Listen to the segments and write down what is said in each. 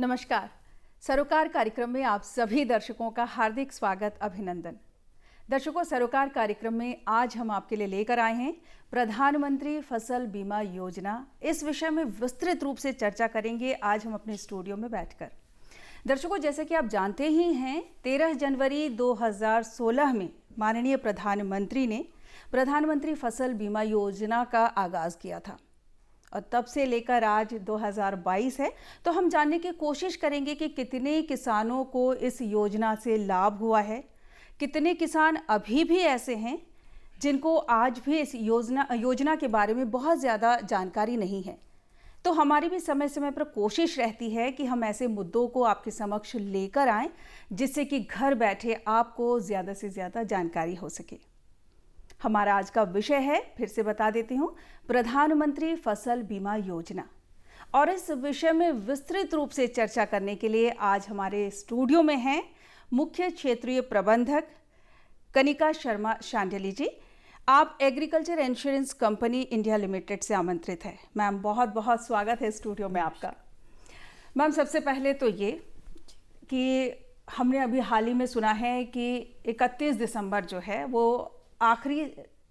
नमस्कार। सरोकार कार्यक्रम में आप सभी दर्शकों का हार्दिक स्वागत, अभिनंदन। दर्शकों, सरोकार कार्यक्रम में आज हम आपके लिए लेकर आए हैं प्रधानमंत्री फसल बीमा योजना। इस विषय में विस्तृत रूप से चर्चा करेंगे आज हम अपने स्टूडियो में बैठकर। दर्शकों, जैसे कि आप जानते ही हैं, 13 जनवरी 2016 में माननीय प्रधानमंत्री ने प्रधानमंत्री फसल बीमा योजना का आगाज़ किया था और तब से लेकर आज 2022 है। तो हम जानने की कोशिश करेंगे कि कितने किसानों को इस योजना से लाभ हुआ है, कितने किसान अभी भी ऐसे हैं जिनको आज भी इस योजना के बारे में बहुत ज़्यादा जानकारी नहीं है। तो हमारी भी समय समय पर कोशिश रहती है कि हम ऐसे मुद्दों को आपके समक्ष लेकर आएं जिससे कि घर बैठे आपको ज़्यादा से ज़्यादा जानकारी हो सके। हमारा आज का विषय है, फिर से बता देती हूँ, प्रधानमंत्री फसल बीमा योजना। और इस विषय में विस्तृत रूप से चर्चा करने के लिए आज हमारे स्टूडियो में हैं मुख्य क्षेत्रीय प्रबंधक कनिका शर्मा शांडिल्य जी। आप agriculture insurance company India limited से आमंत्रित है। मैम, बहुत बहुत स्वागत है स्टूडियो में आपका। मैम, सबसे पहले तो ये कि हमने अभी हाल ही में सुना है कि 31 दिसंबर जो है वो आखिरी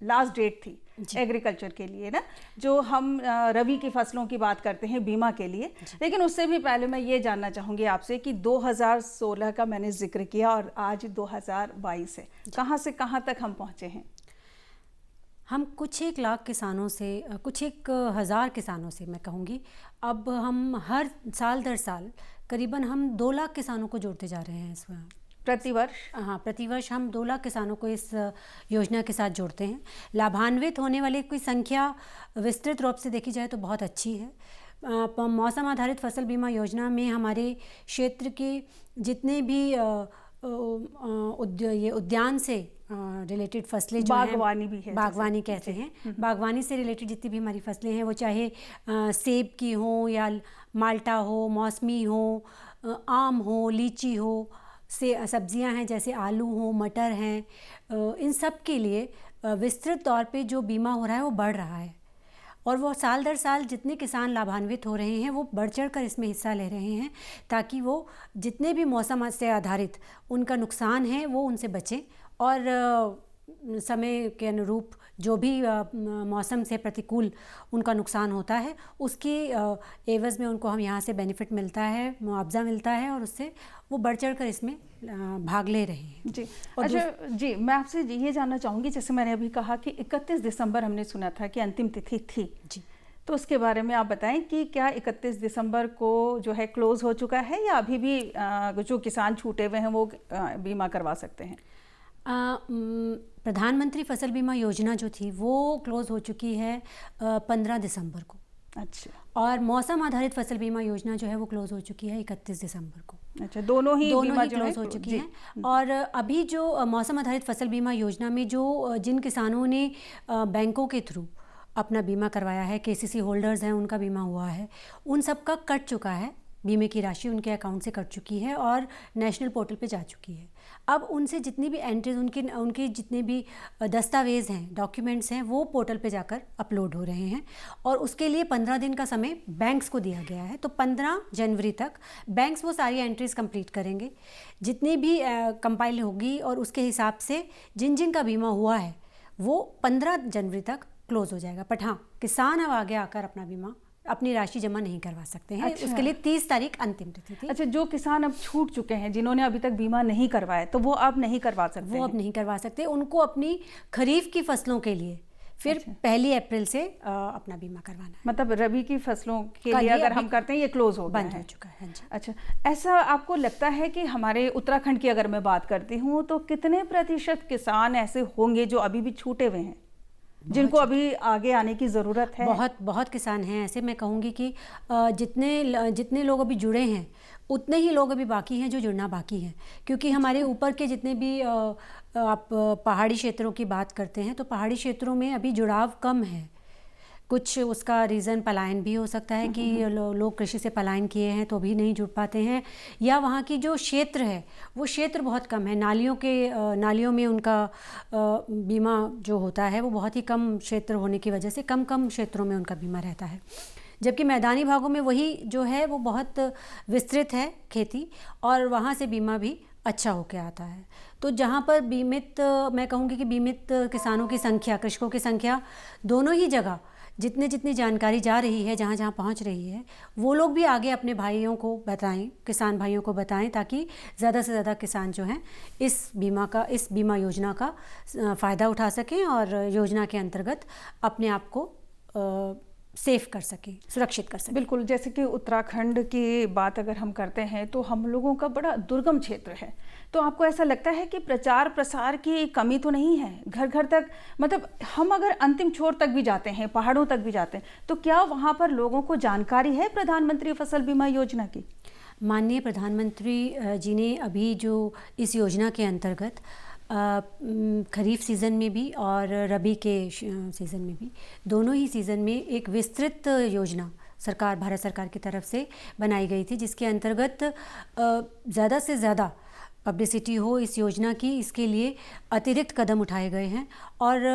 लास्ट डेट थी एग्रीकल्चर के लिए ना, जो हम रबी की फसलों की बात करते हैं बीमा के लिए। लेकिन उससे भी पहले मैं ये जानना चाहूँगी आपसे कि 2016 का मैंने जिक्र किया और आज 2022 है, कहाँ से कहाँ तक हम पहुँचे हैं? हम कुछ एक लाख किसानों से, कुछ एक हज़ार किसानों से मैं कहूँगी, अब हम हर साल दर साल करीबन हम 2 लाख किसानों को जोड़ते जा रहे हैं इसमें प्रतिवर्ष। हाँ, प्रतिवर्ष हम 2 लाख किसानों को इस योजना के साथ जोड़ते हैं। लाभान्वित होने वाले की संख्या विस्तृत रूप से देखी जाए तो बहुत अच्छी है। मौसम आधारित फसल बीमा योजना में हमारे क्षेत्र के जितने भी ये उद्यान से रिलेटेड फसलें जो बागवानी भी है, बागवानी कहते हैं, बागवानी से रिलेटेड जितनी भी हमारी फसलें हैं, वो चाहे सेब की हो या माल्टा हो, मौसमी हो, आम हो, लीची हो, से सब्जियां हैं जैसे आलू हो, मटर हैं, इन सब के लिए विस्तृत तौर पे जो बीमा हो रहा है वो बढ़ रहा है। और वो साल दर साल जितने किसान लाभान्वित हो रहे हैं वो बढ़ चढ़ कर इसमें हिस्सा ले रहे हैं, ताकि वो जितने भी मौसम से आधारित उनका नुकसान है वो उनसे बचें और समय के अनुरूप जो भी मौसम से प्रतिकूल उनका नुकसान होता है उसकी एवज़ में उनको हम यहाँ से बेनिफिट मिलता है, मुआवजा मिलता है और उससे वो बढ़ चढ़ कर इसमें भाग ले रहे हैं। जी, अच्छा जी, मैं आपसे ये जानना चाहूँगी, जैसे मैंने अभी कहा कि 31 दिसंबर हमने सुना था कि अंतिम तिथि थी जी, तो उसके बारे में आप बताएं कि क्या 31 दिसंबर को जो है क्लोज़ हो चुका है या अभी भी जो किसान छूटे हुए हैं वो बीमा करवा सकते हैं? प्रधानमंत्री फसल बीमा योजना जो थी वो क्लोज़ हो चुकी है 15 दिसंबर को। अच्छा। और मौसम आधारित फसल बीमा योजना जो है वो क्लोज़ हो चुकी है 31 दिसंबर को। अच्छा, दोनों ही क्लोज़ हो चुकी हैं। और अभी जो मौसम आधारित फसल बीमा योजना में जो जिन किसानों ने बैंकों के थ्रू अपना बीमा करवाया है, केसीसी होल्डर्स हैं, उनका बीमा हुआ है, उन सब का कट चुका है, बीमे की राशि उनके अकाउंट से कट चुकी है और नेशनल पोर्टल पे जा चुकी है। अब उनसे जितनी भी एंट्रीज, उनके जितने भी दस्तावेज़ हैं, डॉक्यूमेंट्स हैं, वो पोर्टल पे जाकर अपलोड हो रहे हैं और उसके लिए 15 दिन का समय बैंक्स को दिया गया है। तो 15 जनवरी तक बैंक्स वो सारी एंट्रीज कंप्लीट करेंगे, जितनी भी कंपाइल होगी और उसके हिसाब से जिन जिन का बीमा हुआ है वो 15 जनवरी तक क्लोज़ हो जाएगा। बट हाँ, किसान अब आगे आकर अपना बीमा, अपनी राशि जमा नहीं करवा सकते हैं। अच्छा। उसके लिए 30 तारीख अंतिम तिथि थी। अच्छा, जो किसान अब छूट चुके हैं, जिन्होंने अभी तक बीमा नहीं करवाया, तो वो अब नहीं करवा सकते? वो अब नहीं करवा सकते। उनको अपनी खरीफ की फसलों के लिए फिर 1 अप्रैल से अपना बीमा करवाना है। मतलब रबी की फसलों के लिए अगर हम करते हैं ये क्लोज हो गया बंद है। हो चुका है। अच्छा, ऐसा आपको लगता है कि हमारे उत्तराखंड की अगर मैं बात करती हूँ तो कितने प्रतिशत किसान ऐसे होंगे जो अभी भी छूटे हुए हैं, जिनको अभी आगे आने की ज़रूरत है? बहुत किसान हैं ऐसे। मैं कहूँगी कि जितने लोग अभी जुड़े हैं उतने ही लोग अभी बाकी हैं जो जुड़ना बाकी हैं, क्योंकि हमारे ऊपर के जितने भी आप पहाड़ी क्षेत्रों की बात करते हैं तो पहाड़ी क्षेत्रों में अभी जुड़ाव कम है। कुछ उसका रीज़न पलायन भी हो सकता है कि लोग कृषि से पलायन किए हैं तो भी नहीं जुड़ पाते हैं, या वहाँ की जो क्षेत्र है वो क्षेत्र बहुत कम है, नालियों में उनका बीमा जो होता है वो बहुत ही कम क्षेत्र होने की वजह से कम क्षेत्रों में उनका बीमा रहता है। जबकि मैदानी भागों में वही जो है वो बहुत विस्तृत है खेती, और वहाँ से बीमा भी अच्छा होके आता है। तो जहाँ पर बीमित, मैं कहूँगी कि बीमित किसानों की संख्या, कृषकों की संख्या दोनों ही जगह जितनी जानकारी जा रही है, जहाँ जहाँ पहुँच रही है, वो लोग भी आगे अपने भाइयों को बताएं, किसान भाइयों को बताएं, ताकि ज़्यादा से ज़्यादा किसान जो हैं इस बीमा योजना का फ़ायदा उठा सकें और योजना के अंतर्गत अपने आप को सेफ कर सकें, सुरक्षित कर सकें। बिल्कुल, जैसे कि उत्तराखंड की बात अगर हम करते हैं तो हम लोगों का बड़ा दुर्गम क्षेत्र है, तो आपको ऐसा लगता है कि प्रचार प्रसार की कमी तो नहीं है? घर घर तक, मतलब हम अगर अंतिम छोर तक भी जाते हैं, पहाड़ों तक भी जाते हैं, तो क्या वहाँ पर लोगों को जानकारी है प्रधानमंत्री फसल बीमा योजना की? माननीय प्रधानमंत्री जी ने अभी जो इस योजना के अंतर्गत खरीफ सीज़न में भी और रबी के सीज़न में भी, दोनों ही सीज़न में एक विस्तृत योजना भारत सरकार की तरफ से बनाई गई थी, जिसके अंतर्गत ज़्यादा से ज़्यादा पब्लिसिटी हो इस योजना की, इसके लिए अतिरिक्त कदम उठाए गए हैं। और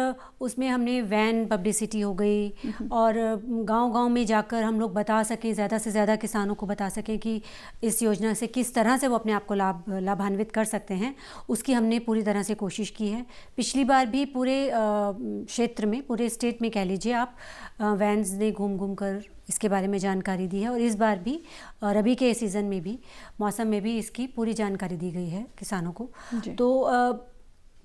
उसमें हमने वैन पब्लिसिटी हो गई, और गांव-गांव में जाकर हम लोग बता सकें, ज़्यादा से ज़्यादा किसानों को बता सकें कि इस योजना से किस तरह से वो अपने आप को लाभान्वित कर सकते हैं, उसकी हमने पूरी तरह से कोशिश की है। पिछली बार भी पूरे क्षेत्र में, पूरे स्टेट में कह लीजिए आप, वैन्स ने घूम कर इसके बारे में जानकारी दी है, और इस बार भी रबी के सीज़न में भी, मौसम में भी इसकी पूरी जानकारी दी गई है किसानों को। तो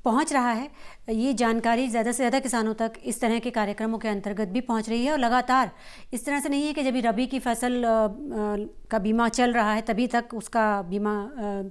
पहुंच रहा है ये जानकारी ज़्यादा से ज़्यादा किसानों तक, इस तरह के कार्यक्रमों के अंतर्गत भी पहुंच रही है। और लगातार इस तरह से नहीं है कि जब रबी की फसल का बीमा चल रहा है तभी तक उसका बीमा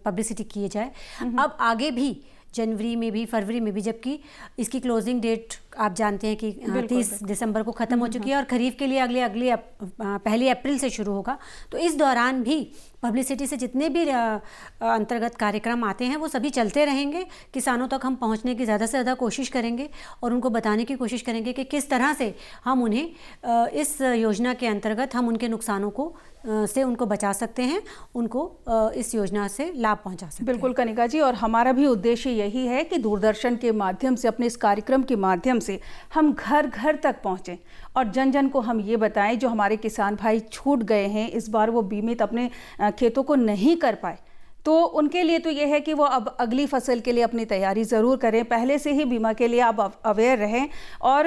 पब्लिसिटी किए जाए। अब आगे भी जनवरी में भी, फरवरी में भी, जबकि इसकी क्लोजिंग डेट आप जानते हैं कि 30 दिसंबर को ख़त्म हो चुकी है, और ख़रीफ के लिए अगले 1 अप्रैल से शुरू होगा। तो इस दौरान भी पब्लिसिटी से जितने भी अंतर्गत कार्यक्रम आते हैं वो सभी चलते रहेंगे। किसानों तक हम पहुंचने की ज़्यादा से ज़्यादा कोशिश करेंगे और उनको बताने की कोशिश करेंगे कि किस तरह से हम उन्हें इस योजना के अंतर्गत हम उनके नुकसानों को से उनको बचा सकते हैं, उनको इस योजना से लाभ पहुंचा सकते हैं। बिल्कुल कनिका जी, और हमारा भी उद्देश्य यही है कि दूरदर्शन के माध्यम से, अपने इस कार्यक्रम के माध्यम से हम घर घर तक पहुँचें और जन जन को हम ये बताएं, जो हमारे किसान भाई छूट गए हैं, इस बार वो बीमित अपने खेतों को नहीं कर पाए, तो उनके लिए तो ये है कि वो अब अगली फसल के लिए अपनी तैयारी ज़रूर करें, पहले से ही बीमा के लिए आप अवेयर रहें। और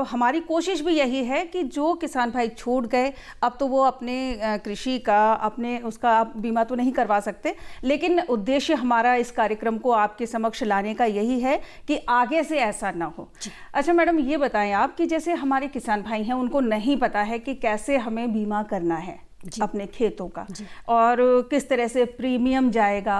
हमारी कोशिश भी यही है कि जो किसान भाई छूट गए, अब तो वो अपने कृषि का, अपने उसका आप बीमा तो नहीं करवा सकते, लेकिन उद्देश्य हमारा इस कार्यक्रम को आपके समक्ष लाने का यही है कि आगे से ऐसा ना हो। अच्छा मैडम, ये बताएं आप कि जैसे हमारे किसान भाई हैं, उनको नहीं पता है कि कैसे हमें बीमा करना है अपने खेतों का, और किस तरह से प्रीमियम जाएगा,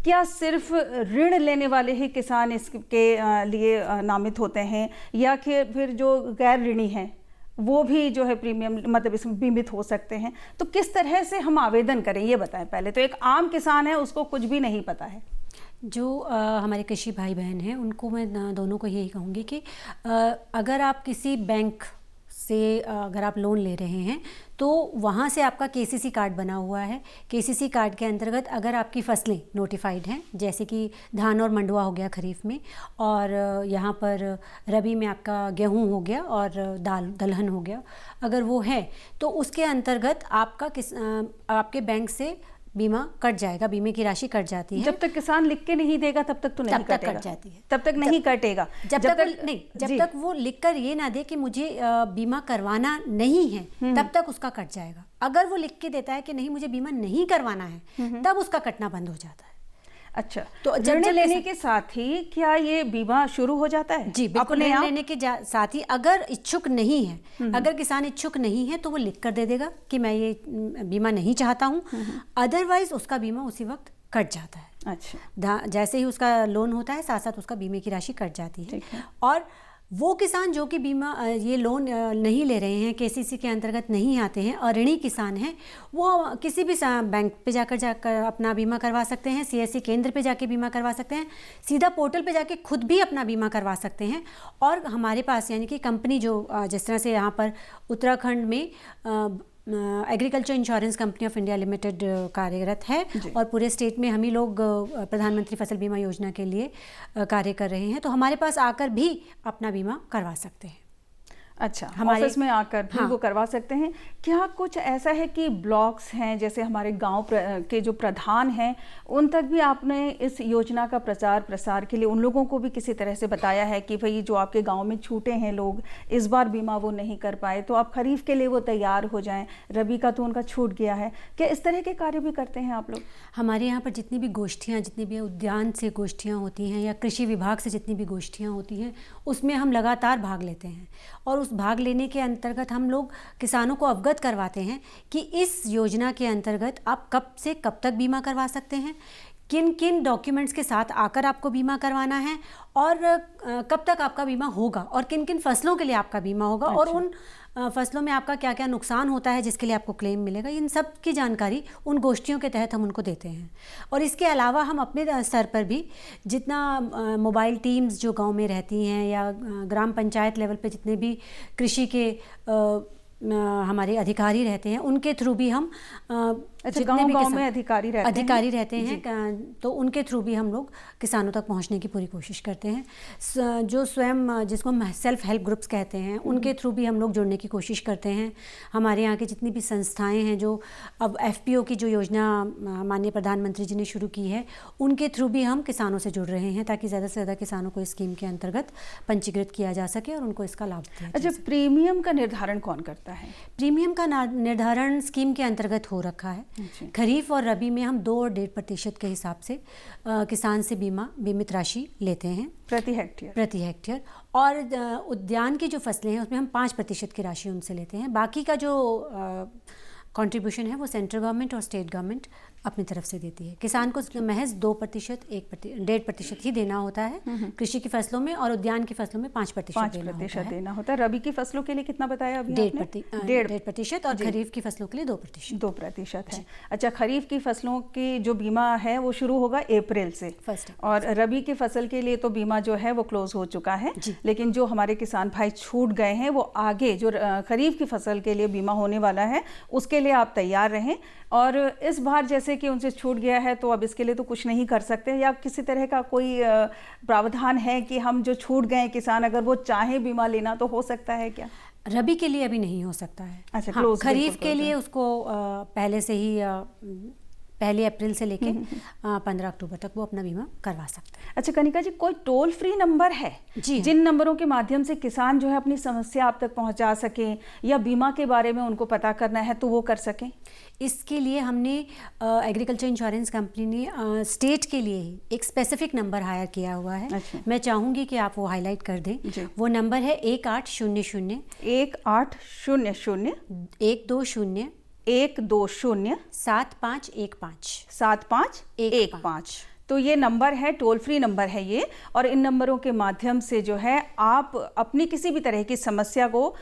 क्या सिर्फ ऋण लेने वाले ही किसान इसके लिए नामित होते हैं, या फिर जो गैर ऋणी हैं वो भी जो है प्रीमियम, मतलब इसमें बीमित हो सकते हैं? तो किस तरह से हम आवेदन करें, ये बताएं पहले। तो एक आम किसान है, उसको कुछ भी नहीं पता है। जो हमारे कृषि भाई बहन हैं, उनको मैं दोनों को यही कहूँगी कि अगर आप किसी बैंक से अगर आप लोन ले रहे हैं, तो वहाँ से आपका केसीसी कार्ड बना हुआ है। केसीसी कार्ड के अंतर्गत अगर आपकी फसलें नोटिफाइड हैं, जैसे कि धान और मंडुआ हो गया खरीफ में, और यहाँ पर रबी में आपका गेहूँ हो गया और दलहन हो गया, अगर वो है तो उसके अंतर्गत आपके बैंक से बीमा कट जाएगा, बीमे की राशि कट जाती है। जब तक किसान लिख के नहीं देगा तब तक तो नहीं कटेगा, कट जाती है, तब तक नहीं कटेगा। जब तक वो लिखकर ये ना दे कि मुझे बीमा करवाना नहीं है, तब तक उसका कट जाएगा। अगर वो लिख के देता है कि नहीं, मुझे बीमा नहीं करवाना है, तब उसका कटना बंद हो जाता है। अच्छा, तो ऋण लेने के साथ ही क्या ये बीमा शुरू हो जाता है? जी बिल्कुल, ऋण लेने के साथ ही अगर इच्छुक नहीं है, अगर किसान इच्छुक नहीं है, तो वो लिख कर दे देगा कि मैं ये बीमा नहीं चाहता हूँ, अदरवाइज उसका बीमा उसी वक्त कट जाता है। अच्छा, जैसे ही उसका लोन होता है, साथ साथ उसका बीमे की राशि कट जाती है। और वो किसान जो कि बीमा ये लोन नहीं ले रहे हैं, केसीसी के अंतर्गत नहीं आते हैं और ऋणी किसान हैं, वो किसी भी बैंक पे जाकर अपना बीमा करवा सकते हैं, सीएससी केंद्र पे जाके बीमा करवा सकते हैं, सीधा पोर्टल पे जाके खुद भी अपना बीमा करवा सकते हैं। और हमारे पास यानी कि कंपनी जो जिस तरह से यहाँ पर उत्तराखंड में agriculture insurance company of India limited कार्यरत है, और पूरे स्टेट में हम ही लोग प्रधानमंत्री फसल बीमा योजना के लिए कार्य कर रहे हैं, तो हमारे पास आकर भी अपना बीमा करवा सकते हैं। अच्छा, ऑफिस में आकर भी वो करवा सकते हैं। क्या कुछ ऐसा है कि ब्लॉक्स हैं, जैसे हमारे गांव के जो प्रधान हैं, उन तक भी आपने इस योजना का प्रचार प्रसार के लिए उन लोगों को भी किसी तरह से बताया है कि भाई जो आपके गांव में छूटे हैं लोग, इस बार बीमा वो नहीं कर पाए, तो आप खरीफ के लिए वो तैयार हो जाएं, रबी का तो उनका छूट गया है। क्या इस तरह के कार्य भी करते हैं आप लोग? हमारे यहाँ पर जितनी भी गोष्ठियाँ, जितनी भी उद्यान से गोष्ठियाँ होती हैं या कृषि विभाग से जितनी भी गोष्ठियाँ होती हैं, उसमें हम लगातार भाग लेते हैं और उस भाग लेने के अंतर्गत हम लोग किसानों को अवगत करवाते हैं कि इस योजना के अंतर्गत आप कब से कब तक बीमा करवा सकते हैं, किन किन डॉक्यूमेंट्स के साथ आकर आपको बीमा करवाना है और कब तक आपका बीमा होगा और किन किन फसलों के लिए आपका बीमा होगा। अच्छा। और उन फसलों में आपका क्या क्या नुकसान होता है जिसके लिए आपको क्लेम मिलेगा, इन सब की जानकारी उन गोष्ठियों के तहत हम उनको देते हैं। और इसके अलावा हम अपने स्तर पर भी जितना मोबाइल टीम्स जो गांव में रहती हैं या ग्राम पंचायत लेवल पे जितने भी कृषि के हमारे अधिकारी रहते हैं, उनके थ्रू भी हम अच्छा, गांव में अधिकारी रहते हैं तो उनके थ्रू भी हम लोग किसानों तक पहुंचने की पूरी कोशिश करते हैं। जो स्वयं जिसको हम सेल्फ हेल्प ग्रुप्स कहते हैं, उनके थ्रू भी हम लोग जुड़ने की कोशिश करते हैं। हमारे यहाँ की जितनी भी संस्थाएं हैं जो अब FPO की जो योजना माननीय प्रधानमंत्री जी ने शुरू की है, उनके थ्रू भी हम किसानों से जुड़ रहे हैं ताकि ज़्यादा से ज़्यादा किसानों को इस स्कीम के अंतर्गत पंजीकृत किया जा सके और उनको इसका लाभ दिया। अच्छा, प्रीमियम का निर्धारण कौन करता है? प्रीमियम का निर्धारण स्कीम के अंतर्गत हो रखा है। खरीफ और रबी में हम 2 और 1.5% के हिसाब से किसान से बीमित राशि लेते हैं प्रति हेक्टेयर। और उद्यान की जो फसलें हैं उसमें हम 5% की राशि उनसे लेते हैं। बाकी का जो कंट्रीब्यूशन है वो सेंट्रल गवर्नमेंट और स्टेट गवर्नमेंट अपनी तरफ से देती है। किसान को महज 2%, 1.5% ही देना होता है कृषि की फसलों में, और उद्यान की फसलों में 5% देना होता है। रबी की फसलों के लिए कितना बताया अभी? 1.5% और खरीफ की फसलों के लिए 2% है। अच्छा, खरीफ की फसलों की जो बीमा है वो शुरू होगा अप्रैल से, और रबी की फसल के लिए तो बीमा जो है वो क्लोज हो चुका है, लेकिन जो हमारे किसान भाई छूट गए हैं वो आगे जो खरीफ की फसल के लिए बीमा होने वाला है उसके लिए आप तैयार रहें। और इस बार जैसे कि उनसे छूट गया है तो अब इसके लिए तो कुछ नहीं कर सकते, या किसी तरह का कोई प्रावधान है कि हम जो छूट गए किसान अगर वो चाहे बीमा लेना तो हो सकता है क्या? रबी के लिए अभी नहीं हो सकता है। अच्छा, हाँ, खरीफ के लिए उसको पहले से ही 1 अप्रैल से लेके 15 अक्टूबर तक वो अपना बीमा करवा सकते हैं। अच्छा कनिका जी, कोई टोल फ्री नंबर है जिन नंबरों के माध्यम से किसान जो है अपनी समस्या आप तक पहुंचा सकें या बीमा के बारे में उनको पता करना है तो वो कर सकें? इसके लिए हमने एग्रीकल्चर इंश्योरेंस कंपनी ने स्टेट के लिए ही एक स्पेसिफिक नंबर हायर किया हुआ है। अच्छा। मैं चाहूँगी कि आप वो हाईलाइट कर दें। वो नंबर है 1800 120 7515। तो ये नंबर है, टोल फ्री नंबर है ये, और इन नंबरों के माध्यम से जो है आप अपनी किसी भी तरह की समस्या को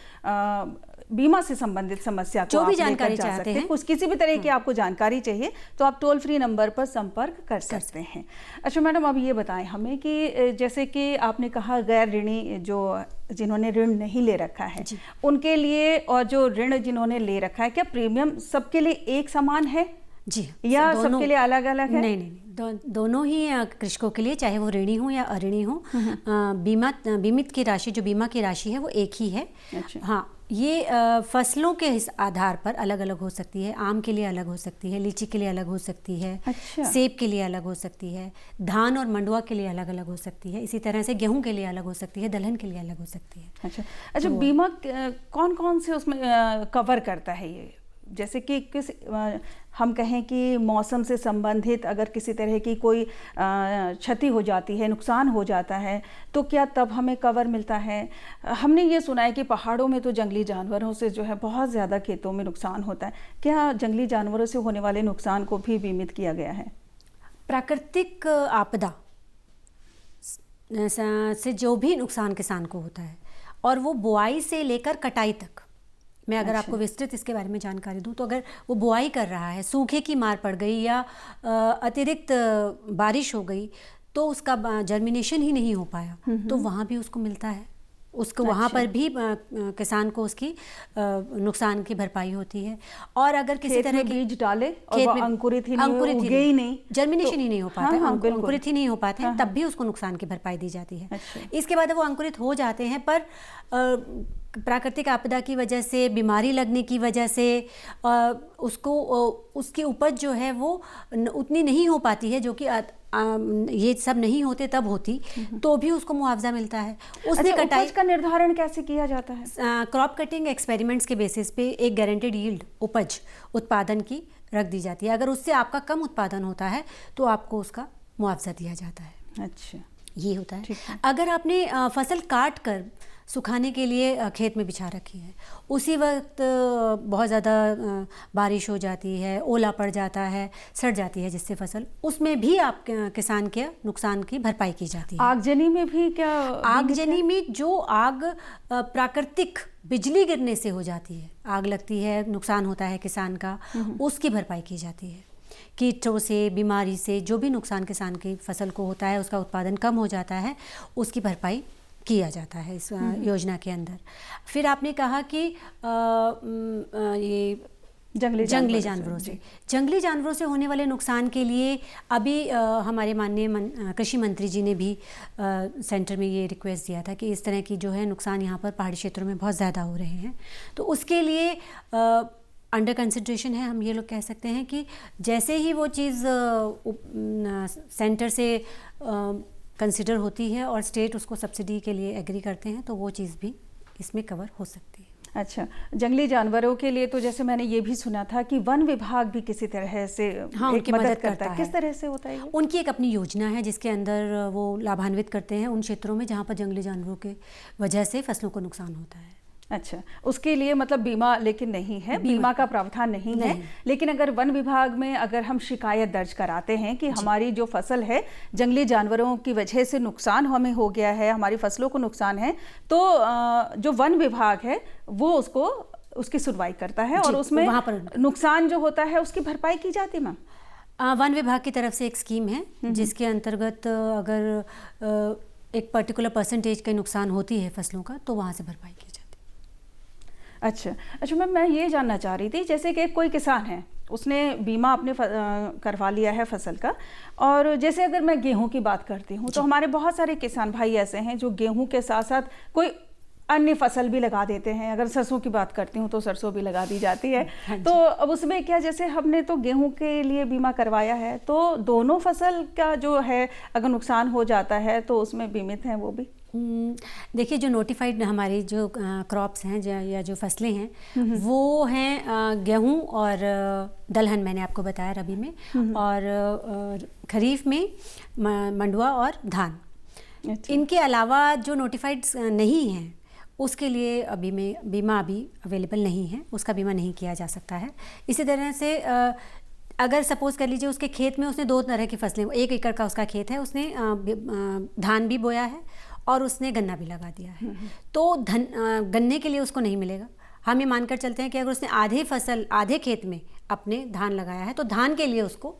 बीमा से संबंधित समस्या को जो भी आप जानकारी जा चाहते हैं, कुछ किसी भी तरह की आपको जानकारी चाहिए तो आप टोल फ्री नंबर पर संपर्क कर सकते हैं। अच्छा मैडम, अब ये बताएं हमें कि जैसे कि आपने कहा गैर ऋणी जो जिन्होंने ऋण नहीं ले रखा है उनके लिए, और जो ऋण जिन्होंने ले रखा है, क्या प्रीमियम सबके लिए एक समान है जी या सबके लिए अलग अलग है? नहीं, दोनों ही कृषकों के लिए, चाहे वो ऋणी हो या अऋणी हो, बीमित की राशि, जो बीमा की राशि है वो एक ही है। अच्छा। हाँ, ये फसलों के आधार पर अलग अलग हो सकती है। आम के लिए अलग हो सकती है, लीची के लिए अलग हो सकती है। अच्छा। सेब के लिए अलग हो सकती है, धान और मंडुआ के लिए अलग अलग हो सकती है, इसी तरह से गेहूं के लिए अलग हो सकती है, दलहन के लिए अलग हो सकती है। अच्छा, बीमा कौन कौन से उसमें कवर करता है ये? जैसे कि हम कहें कि मौसम से संबंधित अगर किसी तरह की कोई क्षति हो जाती है, नुकसान हो जाता है, तो क्या तब हमें कवर मिलता है? हमने ये सुना है कि पहाड़ों में तो जंगली जानवरों से जो है बहुत ज़्यादा खेतों में नुकसान होता है, क्या जंगली जानवरों से होने वाले नुकसान को भी बीमित किया गया है? प्राकृतिक आपदा से जो भी नुकसान किसान को होता है, और वो बुआई से लेकर कटाई तक, मैं अगर आपको विस्तृत इसके बारे में जानकारी दूं तो अगर वो बुआई कर रहा है, सूखे की मार पड़ गई या अतिरिक्त बारिश हो गई तो उसका जर्मिनेशन ही नहीं हो पाया, तो वहाँ भी उसको मिलता है, उसको वहाँ पर भी किसान को उसकी नुकसान की भरपाई होती है। और अगर किसी तरह के बीज डाले और वो अंकुरित ही नहीं, जर्मिनेशन ही नहीं हो पाता, अंकुरित ही नहीं हो पाते हैं, तब भी उसको नुकसान की भरपाई दी जाती है। इसके बाद वो अंकुरित हो जाते हैं, पर प्राकृतिक आपदा की वजह से, बीमारी लगने की वजह से उसकी उपज जो है वो उतनी नहीं हो पाती है, जो कि ये सब नहीं होते तब होती, तो भी उसको मुआवजा मिलता है। उसने अच्छा, कटाई उपज का निर्धारण कैसे किया जाता है? क्रॉप कटिंग एक्सपेरिमेंट्स के बेसिस पे एक गारंटेड यील्ड उपज उत्पादन की रख दी जाती है। अगर उससे आपका कम उत्पादन होता है तो आपको उसका मुआवजा दिया जाता है। अच्छा, ये होता है। अगर आपने फसल काट कर सुखाने के लिए खेत में बिछा रखी है, उसी वक्त बहुत ज़्यादा बारिश हो जाती है, ओला पड़ जाता है, सड़ जाती है जिससे फसल, उसमें भी आप किसान के नुकसान की भरपाई की जाती है। आगजनी में भी क्या? आगजनी में जो आग प्राकृतिक बिजली गिरने से हो जाती है, आग लगती है, नुकसान होता है किसान का, उसकी भरपाई की जाती है। कीटों से, बीमारी से जो भी नुकसान किसान की फसल को होता है, उसका उत्पादन कम हो जाता है, उसकी भरपाई किया जाता है इस योजना के अंदर। फिर आपने कहा कि ये जंगली जानवरों से होने वाले नुकसान के लिए अभी हमारे माननीय कृषि मंत्री जी ने भी सेंटर में ये रिक्वेस्ट दिया था कि इस तरह की जो है नुकसान यहाँ पर पहाड़ी क्षेत्रों में बहुत ज़्यादा हो रहे हैं, तो उसके लिए अंडर कंसिडरेशन है, हम ये लोग कह सकते हैं कि जैसे ही वो चीज़ सेंटर से कंसिडर होती है और स्टेट उसको सब्सिडी के लिए एग्री करते हैं, तो वो चीज़ भी इसमें कवर हो सकती है। अच्छा, जंगली जानवरों के लिए तो जैसे मैंने ये भी सुना था कि वन विभाग भी किसी तरह से उनकी मदद करता है। किस तरह से होता है? उनकी एक अपनी योजना है जिसके अंदर वो लाभान्वित करते हैं उन क्षेत्रों में जहाँ पर जंगली जानवरों के वजह से फसलों को नुकसान होता है। अच्छा, उसके लिए मतलब बीमा लेकिन नहीं है, बीमा का प्रावधान नहीं है, लेकिन अगर वन विभाग में अगर हम शिकायत दर्ज कराते हैं कि हमारी जो फसल है जंगली जानवरों की वजह से नुकसान हमें हो गया है, हमारी फसलों को नुकसान है, तो जो वन विभाग है वो उसकी सुनवाई करता है और उसमें वहाँ पर नुकसान जो होता है उसकी भरपाई की जाती है। मैम, वन विभाग की तरफ से एक स्कीम है जिसके अंतर्गत अगर एक पर्टिकुलर परसेंटेज का नुकसान होती है फसलों का, तो वहाँ से भरपाई की जाती है। अच्छा मैम, मैं ये जानना चाह रही थी, जैसे कि कोई किसान है, उसने बीमा अपने करवा लिया है फसल का, और जैसे अगर मैं गेहूं की बात करती हूँ तो हमारे बहुत सारे किसान भाई ऐसे हैं जो गेहूं के साथ साथ कोई अन्य फसल भी लगा देते हैं। अगर सरसों की बात करती हूँ तो सरसों भी लगा दी जाती है। तो अब उसमें क्या, जैसे हमने तो गेहूं के लिए बीमा करवाया है, तो दोनों फसल का जो है अगर नुकसान हो जाता है तो उसमें बीमित हैं वो भी? देखिए, जो नोटिफाइड हमारी जो क्रॉप्स हैं या जो फसलें हैं वो हैं गेहूं और दलहन, मैंने आपको बताया रबी में, और खरीफ में मंडुआ और धान। इनके अलावा जो नोटिफाइड नहीं हैं उसके लिए अभी में बीमा अभी अवेलेबल नहीं है, उसका बीमा नहीं किया जा सकता है। इसी तरह से अगर सपोज़ कर लीजिए उसके खेत में उसने 2 तरह की फसलें, 1 एकड़ का उसका खेत है, उसने धान भी बोया है और उसने गन्ना भी लगा दिया है, तो गन्ने के लिए उसको नहीं मिलेगा। हम ये मानकर चलते हैं कि अगर उसने आधे खेत में अपने धान लगाया है तो धान के लिए उसको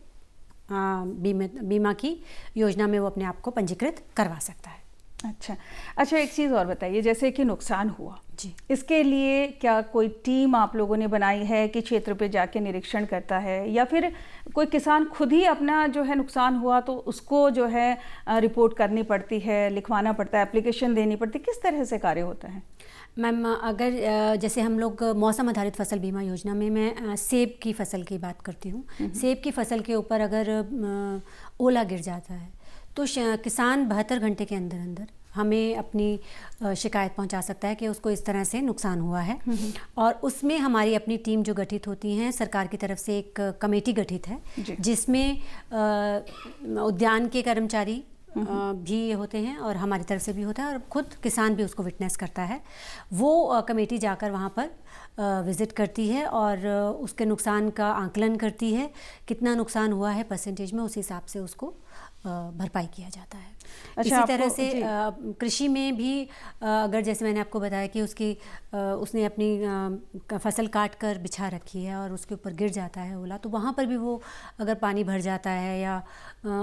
बीमा की योजना में वो अपने आप को पंजीकृत करवा सकता है। अच्छा, एक चीज़ और बताइए, जैसे कि नुकसान हुआ जी, इसके लिए क्या कोई टीम आप लोगों ने बनाई है कि क्षेत्र पे जाके निरीक्षण करता है, या फिर कोई किसान खुद ही अपना जो है नुकसान हुआ तो उसको जो है रिपोर्ट करनी पड़ती है, लिखवाना पड़ता है, एप्लीकेशन देनी पड़ती है, किस तरह से कार्य होता है? मैम, अगर जैसे हम लोग मौसम आधारित फसल बीमा योजना में मैं सेब की फसल की बात करती हूँ। सेब की फसल के ऊपर अगर ओला गिर जाता है तो किसान 72 घंटे के अंदर हमें अपनी शिकायत पहुंचा सकता है कि उसको इस तरह से नुकसान हुआ है, और उसमें हमारी अपनी टीम जो गठित होती हैं, सरकार की तरफ से एक कमेटी गठित है जिसमें उद्यान के कर्मचारी भी होते हैं और हमारी तरफ से भी होता है, और खुद किसान भी उसको विटनेस करता है। वो कमेटी जाकर वहाँ पर विज़िट करती है और उसके नुकसान का आंकलन करती है, कितना नुकसान हुआ है परसेंटेज में, उस हिसाब से उसको भरपाई किया जाता है। इसी तरह से कृषि में भी अगर जैसे मैंने आपको बताया कि उसने अपनी फसल काट कर बिछा रखी है और उसके ऊपर गिर जाता है ओला, तो वहाँ पर भी वो अगर पानी भर जाता है या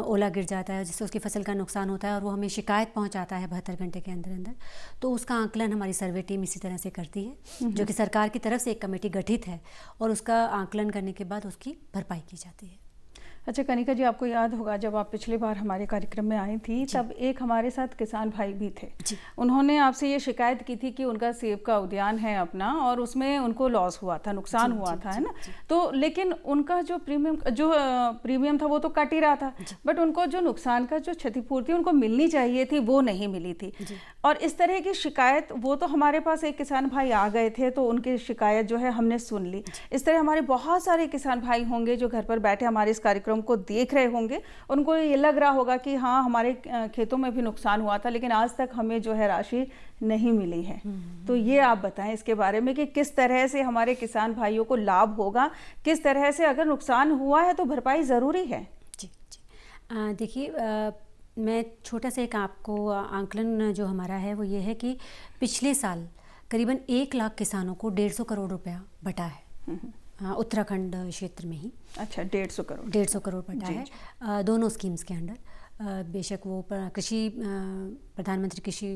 ओला गिर जाता है जिससे उसकी फसल का नुकसान होता है और वो हमें शिकायत पहुँचाता है 72 घंटे के अंदर, तो उसका आंकलन हमारी सर्वे टीम इसी तरह से करती है, जो कि सरकार की तरफ से एक कमेटी गठित है, और उसका आंकलन करने के बाद उसकी भरपाई की जाती है। अच्छा कनिका जी, आपको याद होगा जब आप पिछली बार हमारे कार्यक्रम में आई थी तब एक हमारे साथ किसान भाई भी थे। उन्होंने आपसे ये शिकायत की थी कि उनका सेब का उद्यान है अपना और उसमें उनको लॉस हुआ था, नुकसान हुआ था, है ना। तो लेकिन उनका जो प्रीमियम था वो तो कट ही रहा था, बट उनको जो नुकसान का जो क्षतिपूर्ति उनको मिलनी चाहिए थी वो नहीं मिली थी। और इस तरह की शिकायत, वो तो हमारे पास एक किसान भाई आ गए थे तो उनकी शिकायत जो है हमने सुन ली। इस तरह हमारे बहुत सारे किसान भाई होंगे जो घर पर बैठे हमारे इस कार्यक्रम को देख रहे होंगे, उनको ये लग रहा होगा कि हाँ हमारे खेतों में भी नुकसान हुआ था लेकिन आज तक हमें जो है राशि नहीं मिली है। तो ये आप बताएं इसके बारे में कि किस तरह से हमारे किसान भाइयों को लाभ होगा, किस तरह से अगर नुकसान हुआ है तो भरपाई ज़रूरी है। जी जी, देखिए मैं छोटा सा एक आपको आंकलन जो हमारा है वो ये है कि पिछले साल करीबन 1 लाख किसानों को 150 करोड़ रुपया बटा है उत्तराखंड क्षेत्र में ही। अच्छा, 150 करोड़ बटा है दोनों स्कीम्स के अंडर। बेशक वो कृषि प्रधानमंत्री कृषि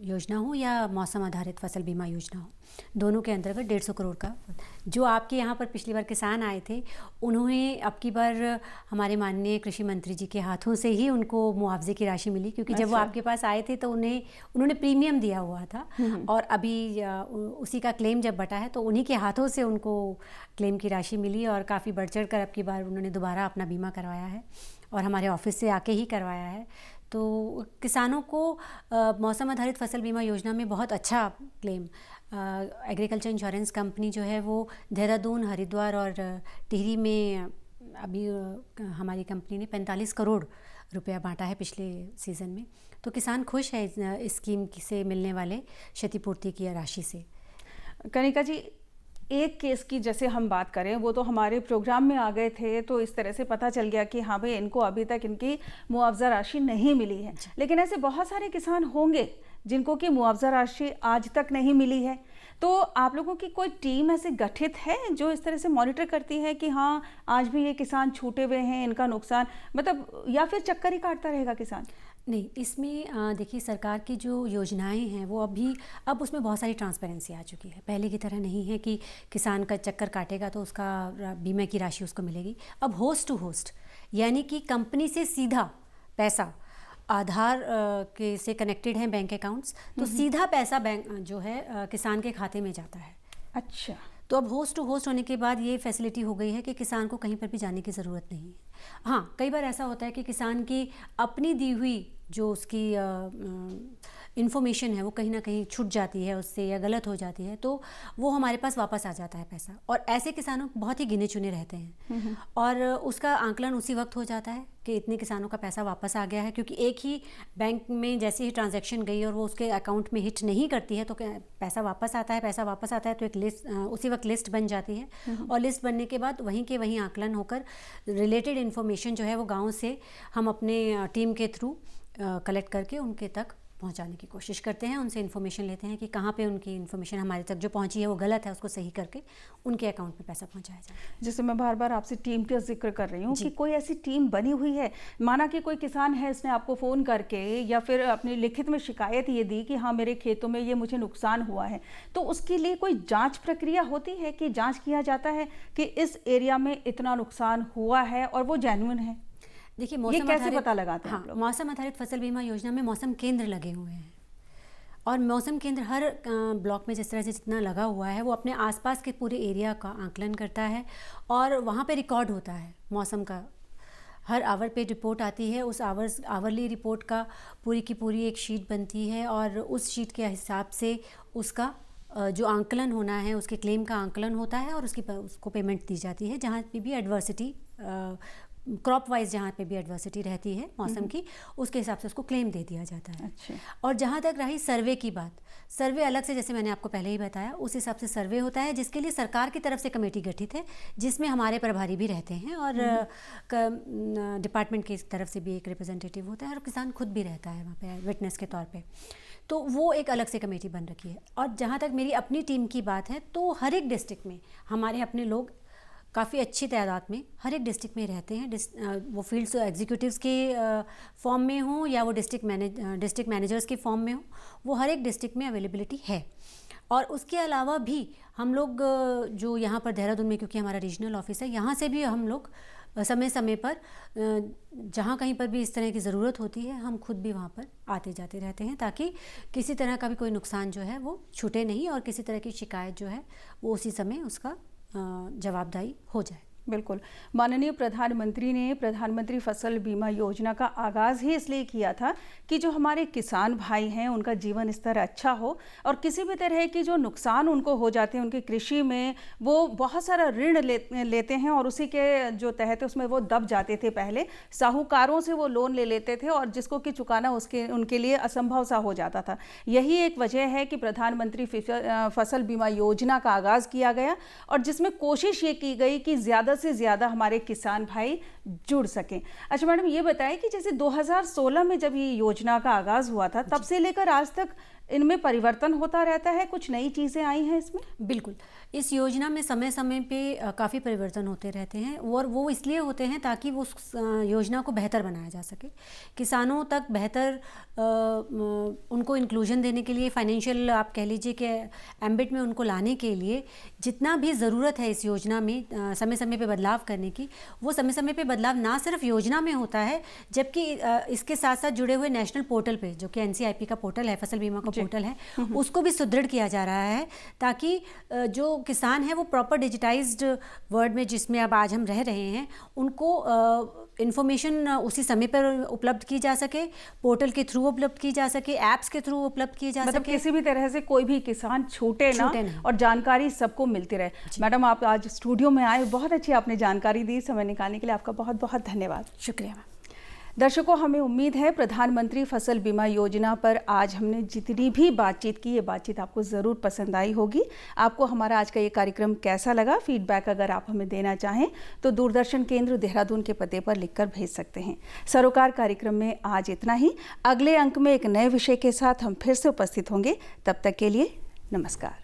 योजना हो या मौसम आधारित फसल बीमा योजना हो, दोनों के अंतर्गत 150 करोड़ का। जो आपके यहाँ पर पिछली बार किसान आए थे उन्होंने अब की बार हमारे माननीय कृषि मंत्री जी के हाथों से ही उनको मुआवजे की राशि मिली, क्योंकि जब वो आपके पास आए थे तो उन्होंने प्रीमियम दिया हुआ था और अभी उसी का क्लेम जब बटा है तो उन्हीं के हाथों से उनको क्लेम की राशि मिली और काफ़ी बढ़ चढ़ कर अब की बार उन्होंने दोबारा अपना बीमा करवाया है और हमारे ऑफिस से आके ही करवाया है। तो किसानों को मौसम आधारित फसल बीमा योजना में बहुत अच्छा क्लेम एग्रीकल्चर इंश्योरेंस कंपनी जो है वो देहरादून, हरिद्वार और टिहरी में अभी हमारी कंपनी ने 45 करोड़ रुपया बांटा है पिछले सीज़न में। तो किसान खुश है इस स्कीम से मिलने वाले क्षतिपूर्ति की राशि से। कनिका जी, एक केस की जैसे हम बात करें, वो तो हमारे प्रोग्राम में आ गए थे तो इस तरह से पता चल गया कि हाँ भाई इनको अभी तक इनकी मुआवजा राशि नहीं मिली है, लेकिन ऐसे बहुत सारे किसान होंगे जिनको कि मुआवजा राशि आज तक नहीं मिली है। तो आप लोगों की कोई टीम ऐसे गठित है जो इस तरह से मॉनिटर करती है कि हाँ आज भी ये किसान छूटे हुए हैं, इनका नुकसान, मतलब, या फिर चक्कर ही काटता रहेगा किसान? नहीं, इसमें देखिए सरकार की जो योजनाएं हैं वो अब उसमें बहुत सारी ट्रांसपेरेंसी आ चुकी है। पहले की तरह नहीं है कि किसान का चक्कर काटेगा तो उसका बीमा की राशि उसको मिलेगी। अब होस्ट टू होस्ट, यानी कि कंपनी से सीधा पैसा, आधार के से कनेक्टेड हैं बैंक अकाउंट्स, तो सीधा पैसा बैंक जो है किसान के खाते में जाता है। अच्छा, तो अब होस्ट टू होस्ट होने के बाद ये फैसिलिटी हो गई है कि किसान को कहीं पर भी जाने की ज़रूरत नहीं है। हाँ, कई बार ऐसा होता है कि किसान की अपनी दी हुई जो उसकी इन्फॉर्मेशन है वो कहीं ना कहीं छूट जाती है उससे या गलत हो जाती है, तो वो हमारे पास वापस आ जाता है पैसा। और ऐसे किसानों बहुत ही गिने चुने रहते हैं और उसका आंकलन उसी वक्त हो जाता है कि इतने किसानों का पैसा वापस आ गया है, क्योंकि एक ही बैंक में जैसे ही ट्रांजैक्शन गई और वो उसके अकाउंट में हिट नहीं करती है तो पैसा वापस आता है तो एक लिस्ट उसी वक्त लिस्ट बन जाती है और लिस्ट बनने के बाद वहीं के वहीं आंकलन होकर रिलेटेड इन्फॉर्मेशन जो है वो गाँव से हम अपने टीम के थ्रू कलेक्ट करके उनके तक पहुंचाने की कोशिश करते हैं। उनसे इन्फॉर्मेशन लेते हैं कि कहाँ पे उनकी इन्फॉर्मेशन हमारे तक जो पहुंची है वो गलत है, उसको सही करके उनके अकाउंट में पैसा पहुंचाया जाए। जैसे मैं बार बार आपसे टीम का जिक्र कर रही हूँ कि कोई ऐसी टीम बनी हुई है, माना कि कोई किसान है, इसने आपको फ़ोन करके या फिर अपनी लिखित में शिकायत ये दी कि हाँ मेरे खेतों में ये मुझे नुकसान हुआ है, तो उसके लिए कोई जाँच प्रक्रिया होती है कि जाँच किया जाता है कि इस एरिया में इतना नुकसान हुआ है और वो जेन्युइन है? देखिए, मौसम कैसे पता लगाते हैं? हाँ, मौसम आधारित फसल बीमा योजना में मौसम केंद्र लगे हुए हैं और मौसम केंद्र हर ब्लॉक में जिस तरह से जितना लगा हुआ है वो अपने आसपास के पूरे एरिया का आंकलन करता है और वहाँ पे रिकॉर्ड होता है मौसम का। हर आवर पे रिपोर्ट आती है, उस आवरली रिपोर्ट का पूरी की पूरी एक शीट बनती है और उस शीट के हिसाब से उसका जो आंकलन होना है, उसके क्लेम का आंकलन होता है और उसको पेमेंट दी जाती है। जहाँ पे भी एडवर्सिटी क्रॉप वाइज जहाँ पे भी एडवर्सिटी रहती है मौसम की, उसके हिसाब से उसको क्लेम दे दिया जाता है। अच्छा। और जहाँ तक रही सर्वे की बात, सर्वे अलग से, जैसे मैंने आपको पहले ही बताया, उस हिसाब से सर्वे होता है जिसके लिए सरकार की तरफ से कमेटी गठित है जिसमें हमारे प्रभारी भी रहते हैं और डिपार्टमेंट की तरफ से भी एक रिप्रेजेंटेटिव होता है और किसान खुद भी रहता है वहाँ पे विटनेस के तौर पे। तो वो एक अलग से कमेटी बन रखी है। और जहाँ तक मेरी अपनी टीम की बात है तो हर एक डिस्ट्रिक्ट में हमारे अपने लोग काफ़ी अच्छी तादाद में हर एक डिस्ट्रिक्ट में रहते हैं। वो फील्ड एग्जीक्यूटिव्स के फॉर्म में हो या वो डिस्ट्रिक्ट मैनेजर्स के फॉर्म में हो, वो हर एक डिस्ट्रिक्ट में अवेलेबिलिटी है। और उसके अलावा भी हम लोग जो यहाँ पर देहरादून में, क्योंकि हमारा रीजनल ऑफिस है, यहाँ से भी हम लोग समय समय पर जहाँ कहीं पर भी इस तरह की ज़रूरत होती है हम खुद भी वहाँ पर आते जाते रहते हैं, ताकि किसी तरह का भी कोई नुकसान जो है वो छूटे नहीं और किसी तरह की शिकायत जो है वो उसी समय उसका जवाबदाही हो जाए। बिल्कुल। माननीय प्रधानमंत्री ने प्रधानमंत्री फसल बीमा योजना का आगाज़ ही इसलिए किया था कि जो हमारे किसान भाई हैं उनका जीवन स्तर अच्छा हो और किसी भी तरह की जो नुकसान उनको हो जाते हैं उनकी कृषि में, वो बहुत सारा ऋण लेते हैं और उसी के जो तहत उसमें वो दब जाते थे। पहले साहूकारों से वो लोन ले लेते थे और जिसको कि चुकाना उनके लिए असंभव सा हो जाता था। यही एक वजह है कि प्रधानमंत्री फसल बीमा योजना का आगाज़ किया गया और जिसमें कोशिश ये की गई कि ज़्यादा से ज़्यादा हमारे किसान भाई जुड़ सकें। अच्छा मैडम, ये बताएं कि जैसे 2016 में जब ये योजना का आगाज़ हुआ था तब से लेकर आज तक इनमें परिवर्तन होता रहता है, कुछ नई चीज़ें आई हैं इसमें? बिल्कुल, इस योजना में समय समय पे काफ़ी परिवर्तन होते रहते हैं और वो इसलिए होते हैं ताकि वो उस योजना को बेहतर बनाया जा सके, किसानों तक बेहतर उनको इंक्लूजन देने के लिए, फाइनेंशियल आप कह लीजिए कि एम्बिट में उनको लाने के लिए जितना भी ज़रूरत है इस योजना में समय समय पे बदलाव करने की, वो समय समय पे बदलाव ना सिर्फ योजना में होता है, जबकि इसके साथ साथ जुड़े हुए नेशनल पोर्टल पे, जो कि NCIP का पोर्टल है, फसल बीमा का पोर्टल है, उसको भी सुदृढ़ किया जा रहा है ताकि जो किसान है वो प्रॉपर डिजिटाइज्ड वर्ल्ड में जिसमें अब आज हम रह रहे हैं उनको इन्फॉर्मेशन उसी समय पर उपलब्ध की जा सके, पोर्टल के थ्रू उपलब्ध की जा सके, ऐप्स के थ्रू उपलब्ध की जा सके, किसी भी तरह से कोई भी किसान छूटे ना और जानकारी सबको मिलती रहे। मैडम, आप आज स्टूडियो में आए, बहुत अच्छी आपने जानकारी दी, समय निकालने के लिए आपका बहुत बहुत धन्यवाद। शुक्रिया। दर्शकों, हमें उम्मीद है प्रधानमंत्री फसल बीमा योजना पर आज हमने जितनी भी बातचीत की, ये बातचीत आपको ज़रूर पसंद आई होगी। आपको हमारा आज का ये कार्यक्रम कैसा लगा? फीडबैक अगर आप हमें देना चाहें तो दूरदर्शन केंद्र देहरादून के पते पर लिखकर भेज सकते हैं। सरोकार कार्यक्रम में आज इतना ही। अगले अंक में एक नए विषय के साथ हम फिर से उपस्थित होंगे। तब तक के लिए नमस्कार।